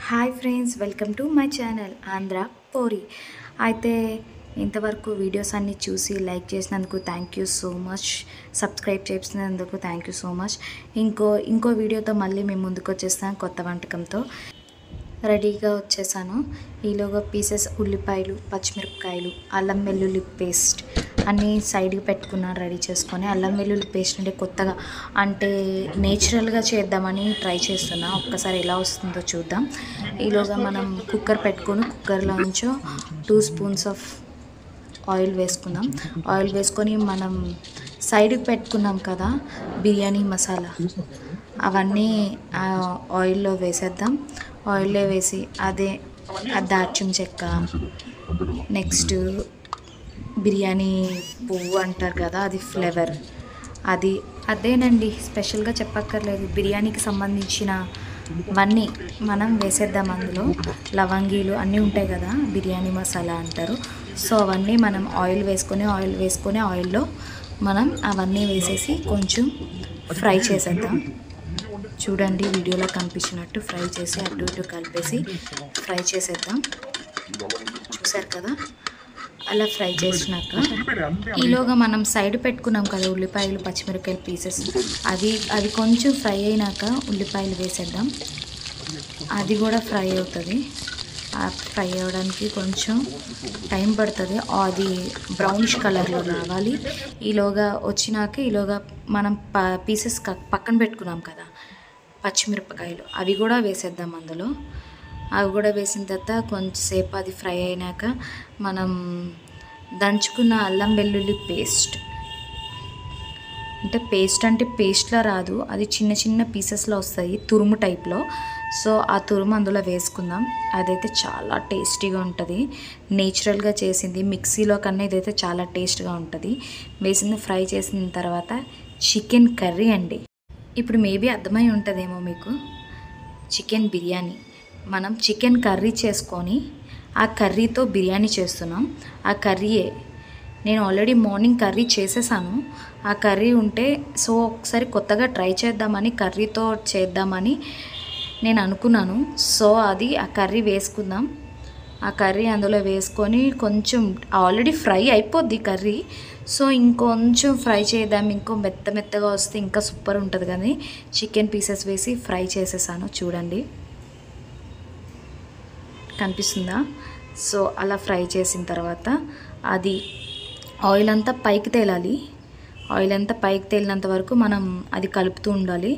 Hi friends, welcome to my channel Andhra పోరి. అయితే ఇంతవరకు videos అన్నీ చూసి లైక్ చేసినందుకు thank you so much. Subscribe చేసినందుకు థ్యాంక్ యూ సో మచ్. ఇంకో వీడియోతో మళ్ళీ మేము ముందుకు వచ్చేస్తాం కొత్త వంటకంతో. రెడీగా వచ్చేసాను. ఈలోగా పీసెస్ ఉల్లిపాయలు, పచ్చిమిరపకాయలు, అల్లం వెల్లుల్లి పేస్ట్ అన్నీ సైడ్కి పెట్టుకున్నాను రెడీ చేసుకొని. అల్లం వెల్లుల్లి పేస్ట్ అంటే కొత్తగా అంటే నేచురల్గా చేద్దామని ట్రై చేస్తున్నా. ఒక్కసారి ఎలా వస్తుందో చూద్దాం. ఈలోగా మనం కుక్కర్ పెట్టుకొని కుక్కర్లో నుంచో 2 స్పూన్స్ ఆఫ్ ఆయిల్ వేసుకుందాం. ఆయిల్ వేసుకొని మనం సైడ్కి పెట్టుకున్నాం కదా బిర్యానీ మసాలా, అవన్నీ ఆయిల్లో వేసేద్దాం. ఆయిల్లో వేసి అదే దాల్చిన చెక్క, నెక్స్ట్ బిర్యానీ పువ్వు అంటారు కదా, అది ఫ్లేవర్, అదేనండి, స్పెషల్గా చెప్పక్కర్లేదు. బిర్యానీకి సంబంధించినవన్నీ మనం వేసేద్దాం. అందులో లవంగీలు అన్నీ ఉంటాయి కదా, బిర్యానీ మసాలా అంటారు. సో అవన్నీ మనం ఆయిల్ వేసుకొని ఆయిల్లో మనం అవన్నీ వేసేసి కొంచెం ఫ్రై చేసేద్దాం. చూడండి, వీడియోలో కనిపించినట్టు ఫ్రై చేసి అటు ఇటు కలిపేసి ఫ్రై చేసేద్దాం. చూసారు కదా, అలా ఫ్రై చేసినాక ఈలోగా మనం సైడ్ పెట్టుకున్నాం కదా ఉల్లిపాయలు, పచ్చిమిరపకాయలు పీసెస్, అవి కొంచెం ఫ్రై అయినాక ఉల్లిపాయలు వేసేద్దాం. అది కూడా ఫ్రై అవుతుంది. ఫ్రై అవ్వడానికి కొంచెం టైం పడుతుంది. అది బ్రౌనిష్ కలర్లో రావాలి. ఈలోగా మనం పీసెస్ పక్కన పెట్టుకున్నాం కదా పచ్చిమిరపకాయలు, అవి కూడా వేసేద్దాం అందులో. అవి కూడా వేసిన తర్వాత కొంచెంసేపు అది ఫ్రై అయినాక మనం దంచుకున్న అల్లం వెల్లుల్లి పేస్ట్, అంటే పేస్ట్లా రాదు, అది చిన్న చిన్న పీసెస్లో వస్తాయి, తురుము టైప్లో. సో ఆ తురుము అందులో వేసుకుందాం. అదైతే చాలా టేస్టీగా ఉంటుంది. నేచురల్గా చేసింది, మిక్సీలో కన్నా ఇదైతే చాలా టేస్ట్గా ఉంటుంది. వేసింది ఫ్రై చేసిన తర్వాత చికెన్ కర్రీ అండి. ఇప్పుడు మేబీ అర్థమై ఉంటుందేమో మీకు, చికెన్ బిర్యానీ. మనం చికెన్ కర్రీ చేసుకొని ఆ కర్రీతో బిర్యానీ చేస్తున్నాం. ఆ కర్రీయే నేను ఆల్రెడీ మార్నింగ్ కర్రీ చేసేసాను. ఆ కర్రీ ఉంటే సో ఒకసారి కొత్తగా ట్రై చేద్దామని కర్రీతో చేద్దామని నేను అనుకున్నాను. సో ఆ కర్రీ వేసుకుందాం. ఆ కర్రీ అందులో వేసుకొని కొంచెం ఆల్రెడీ ఫ్రై అయిపోద్ది కర్రీ, సో ఇంకొంచెం ఫ్రై చేద్దాం. ఇంకో మెత్తగా వస్తే ఇంకా సూపర్ ఉంటుంది కానీ చికెన్ పీసెస్ వేసి ఫ్రై చేసేసాను. చూడండి, కనిపిస్తుందా? సో అలా ఫ్రై చేసిన తర్వాత అది ఆయిల్ అంతా పైకి తేలాలి. ఆయిల్ అంతా పైకి తేలినంత వరకు మనం అది కలుపుతూ ఉండాలి.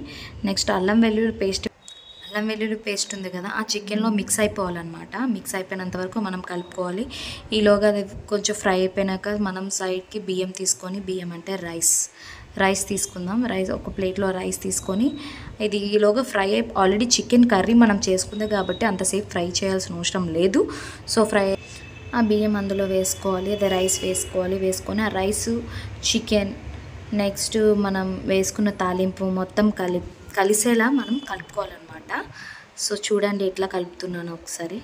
నెక్స్ట్ అల్లం వెల్లుల్లి పేస్ట్ ఉంది కదా, ఆ చికెన్లో మిక్స్ అయిపోవాలన్నమాట. మిక్స్ అయిపోయినంత వరకు మనం కలుపుకోవాలి. ఈలోగా అది కొంచెం ఫ్రై అయిపోయినాక మనం సైడ్కి బియ్యం తీసుకొని, బియ్యం అంటే రైస్ తీసుకుందాం. ఒక ప్లేట్లో రైస్ తీసుకొని ఇది ఈలోగా ఫ్రై ఆల్రెడీ చికెన్ కర్రీ మనం చేసుకుంది కాబట్టి అంతసేపు ఫ్రై చేయాల్సిన అవసరం లేదు. సో ఆ బియ్యం అందులో వేసుకోవాలి, అదే రైస్ వేసుకొని ఆ రైసు, చికెన్, నెక్స్ట్ మనం వేసుకున్న తాలింపు మొత్తం కలిసేలా మనం కలుపుకోవాలన్నమాట. సో చూడండి ఎట్లా కలుపుతున్నాను ఒకసారి.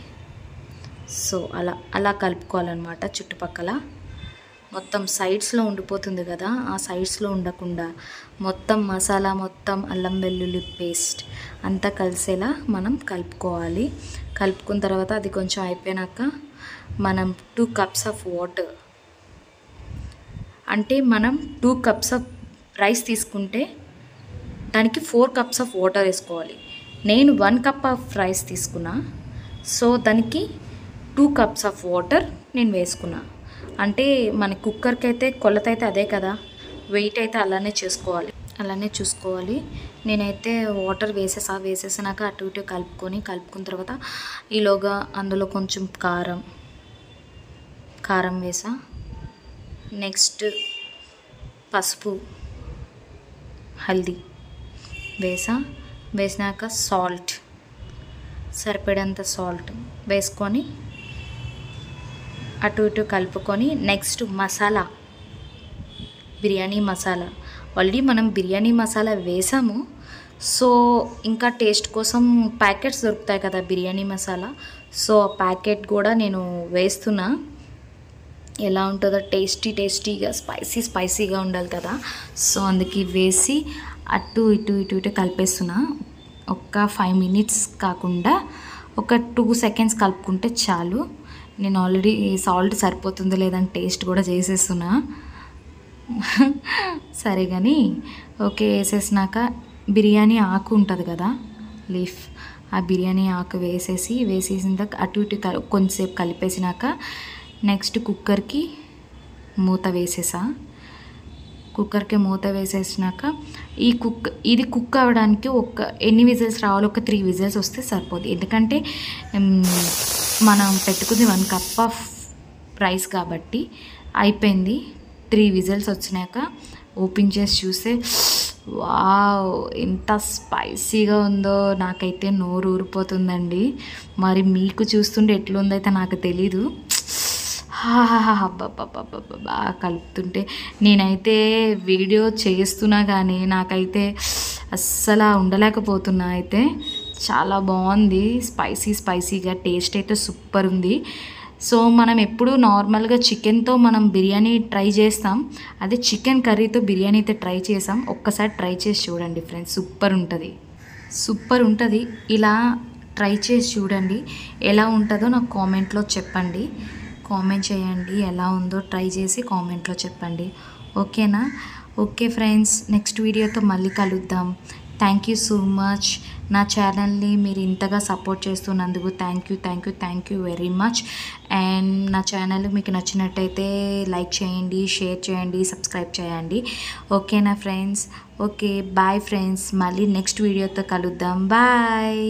సో అలా కలుపుకోవాలన్నమాట. చుట్టుపక్కల మొత్తం సైడ్స్లో ఉండిపోతుంది కదా, ఆ సైడ్స్లో ఉండకుండా మొత్తం మసాలా, మొత్తం అల్లం వెల్లుల్లి పేస్ట్ అంతా కలిసేలా మనం కలుపుకోవాలి. కలుపుకున్న తర్వాత అది కొంచెం అయిపోయినాక మనం 2 కప్స్ ఆఫ్ వాటర్, అంటే మనం 2 కప్స్ ఆఫ్ రైస్ తీసుకుంటే దానికి 4 కప్స్ ఆఫ్ వాటర్ వేసుకోవాలి. నేను 1 కప్ ఆఫ్ రైస్ తీసుకున్నా, సో దానికి 2 కప్స్ ఆఫ్ వాటర్ నేను వేసుకున్నా. అంటే మన కుక్కర్కి అయితే కొలత అయితే అదే కదా, వెయిట్ అయితే అలానే చూసుకోవాలి. నేనైతే వాటర్ వేసేసినాక అటు ఇటు కలుపుకున్న తర్వాత ఈలోగా అందులో కొంచెం కారం వేసా. నెక్స్ట్ పసుపు, హల్దీ వేసినాక సాల్ట్, సరిపడేంత సాల్ట్ వేసుకొని అటు ఇటు కలుపుకొని నెక్స్ట్ బిర్యానీ మసాలా, ఆల్రెడీ మనం బిర్యానీ మసాలా వేసాము. సో ఇంకా టేస్ట్ కోసం ప్యాకెట్స్ దొరుకుతాయి కదా బిర్యానీ మసాలా, సో ఆ ప్యాకెట్ కూడా నేను వేస్తున్నా. ఎలా ఉంటుందో టేస్టీగా స్పైసీగా ఉండాలి కదా, సో అందుకే వేసి అటు ఇటు కలిపేస్తున్నా. ఒక్క 5 minutes కాకుండా ఒక 2 సెకండ్స్ కలుపుకుంటే చాలు. నేను ఆల్రెడీ సాల్ట్ సరిపోతుందో లేదని టేస్ట్ కూడా చేసేస్తున్నా. సరే కానీ ఓకే వేసేసినాక బిర్యానీ ఆకు ఉంటుంది కదా, లీఫ్, ఆ బిర్యానీ ఆకు వేసేసిన అటు ఇటు కొంచెంసేపు కలిపేసినాక నెక్స్ట్ కుక్కర్కి మూత వేసేసా. కుక్కర్కి మూత వేసేసినాక ఇది కుక్ అవ్వడానికి ఎన్ని విజిల్స్ రావాలో ఒక 3 విజిల్స్ వస్తే సరిపోతుంది. ఎందుకంటే మనం పెట్టుకుంది 1 కప్ ఆఫ్ రైస్ కాబట్టి అయిపోయింది. 3 విజిల్స్ వచ్చినాక ఓపెన్ చేసి చూస్తే వావ్ ఎంత స్పైసీగా ఉందో, నాకైతే నోరు ఊరిపోతుందండి. మరి మీకు చూస్తుంటే ఎట్లుందో అయితే నాకు తెలీదు. అబ్బబ్బబ్బబ్బబ్బా కలుపుతుంటే నేనైతే వీడియో చేస్తున్నా కానీ నాకైతే అస్సలు ఉండలేకపోతున్నా. అయితే చాలా బాగుంది, స్పైసీగా, టేస్ట్ అయితే సూపర్ ఉంది. సో మనం ఎప్పుడు నార్మల్గా చికెన్తో మనం బిర్యానీ ట్రై చేస్తాం, అదే చికెన్ కర్రీతో బిర్యానీ అయితే ట్రై చేసాం. ఒక్కసారి ట్రై చేసి చూడండి ఫ్రెండ్స్, సూపర్ ఉంటుంది. ఇలా ట్రై చేసి చూడండి, ఎలా ఉంటుందో నాకు కామెంట్లో చెప్పండి. కామెంట్ చేయండి ఎలా ఉందో, ట్రై చేసి కామెంట్లో చెప్పండి. ఓకేనా? ఓకే ఫ్రెండ్స్, నెక్స్ట్ వీడియోతో మళ్ళీ కలుద్దాం. Thank you so much. నా ఛానల్ని మీరు ఇంతగా సపోర్ట్ చేస్తున్నందుకు thank you very much. And నా ఛానల్ మీకు నచ్చినట్టయితే లైక్ చేయండి, షేర్ చేయండి, సబ్స్క్రైబ్ చేయండి. ఓకేనా ఫ్రెండ్స్? ఓకే బాయ్ ఫ్రెండ్స్, మళ్ళీ నెక్స్ట్ వీడియోతో కలుద్దాం. బాయ్.